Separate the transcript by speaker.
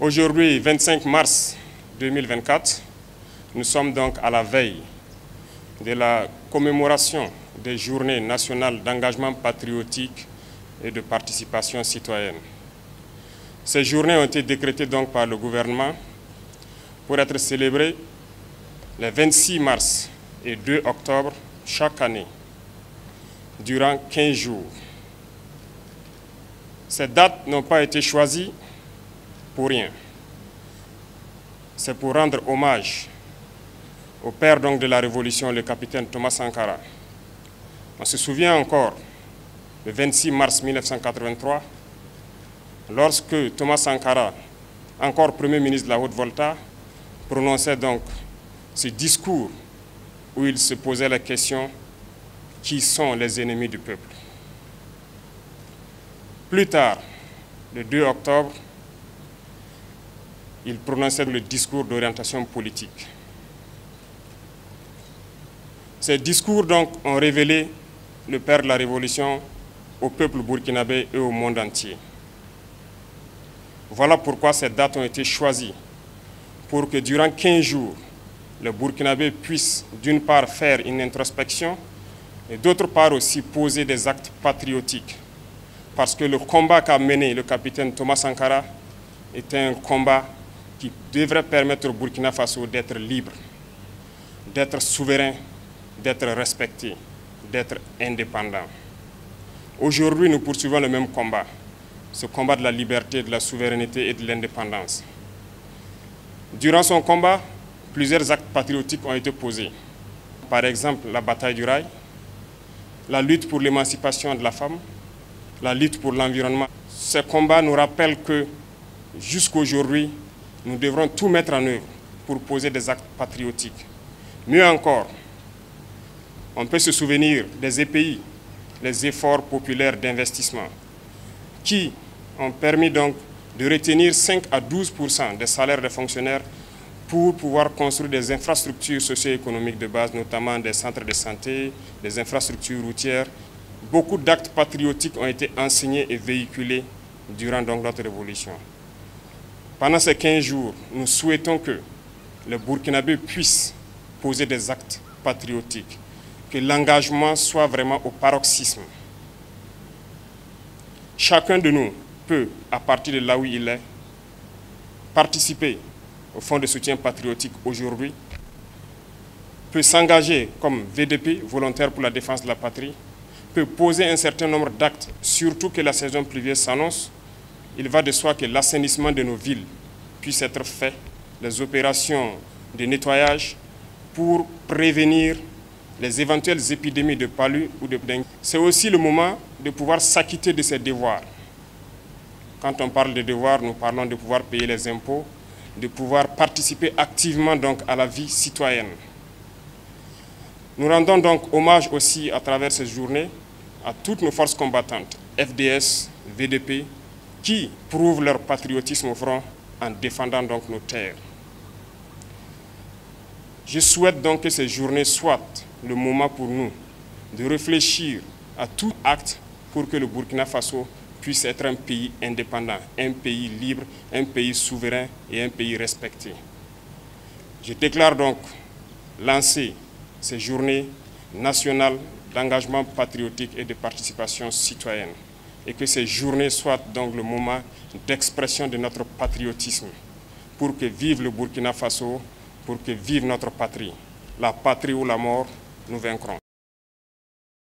Speaker 1: Aujourd'hui, 25 mars 2024, nous sommes donc à la veille de la commémoration des journées nationales d'engagement patriotique et de participation citoyenne. Ces journées ont été décrétées donc par le gouvernement pour être célébrées les 26 mars et 2 octobre chaque année, durant 15 jours. Ces dates n'ont pas été choisies pour rien. C'est pour rendre hommage au père donc de la Révolution, le capitaine Thomas Sankara. On se souvient encore, le 26 mars 1983, lorsque Thomas Sankara, encore Premier ministre de la Haute-Volta, prononçait donc ce discours où il se posait la question « Qui sont les ennemis du peuple ?» Plus tard, le 2 octobre, il prononçait le discours d'orientation politique. Ces discours donc ont révélé le père de la Révolution au peuple burkinabé et au monde entier. Voilà pourquoi ces dates ont été choisies, pour que durant 15 jours, le Burkinabé puisse d'une part faire une introspection et d'autre part aussi poser des actes patriotiques. Parce que le combat qu'a mené le capitaine Thomas Sankara était un combat qui devrait permettre au Burkina Faso d'être libre, d'être souverain, d'être respecté, d'être indépendant. Aujourd'hui, nous poursuivons le même combat, ce combat de la liberté, de la souveraineté et de l'indépendance. Durant son combat, plusieurs actes patriotiques ont été posés. Par exemple, la bataille du rail, la lutte pour l'émancipation de la femme, la lutte pour l'environnement. Ces combats nous rappellent que jusqu'aujourd'hui, nous devrons tout mettre en œuvre pour poser des actes patriotiques. Mieux encore, on peut se souvenir des EPI, les efforts populaires d'investissement, qui ont permis donc de retenir 5 à 12% des salaires des fonctionnaires pour pouvoir construire des infrastructures socio-économiques de base, notamment des centres de santé, des infrastructures routières. Beaucoup d'actes patriotiques ont été enseignés et véhiculés durant donc notre révolution. Pendant ces 15 jours, nous souhaitons que les Burkinabés puissent poser des actes patriotiques, que l'engagement soit vraiment au paroxysme. Chacun de nous peut, à partir de là où il est, participer au Fonds de soutien patriotique aujourd'hui, peut s'engager comme VDP, volontaire pour la défense de la patrie, peut poser un certain nombre d'actes, surtout que la saison pluvieuse s'annonce. Il va de soi que l'assainissement de nos villes puisse être fait, les opérations de nettoyage pour prévenir les éventuelles épidémies de palu ou de dengue. C'est aussi le moment de pouvoir s'acquitter de ses devoirs. Quand on parle de devoirs, nous parlons de pouvoir payer les impôts, de pouvoir participer activement donc à la vie citoyenne. Nous rendons donc hommage aussi à travers ces journées à toutes nos forces combattantes, FDS, VDP, qui prouvent leur patriotisme au front en défendant donc nos terres. Je souhaite donc que ces journées soient le moment pour nous de réfléchir à tout acte pour que le Burkina Faso puisse être un pays indépendant, un pays libre, un pays souverain et un pays respecté. Je déclare donc lancer ces journées nationales d'engagement patriotique et de participation citoyenne et que ces journées soient donc le moment d'expression de notre patriotisme pour que vive le Burkina Faso, pour que vive notre patrie. La patrie ou la mort, nous vaincrons.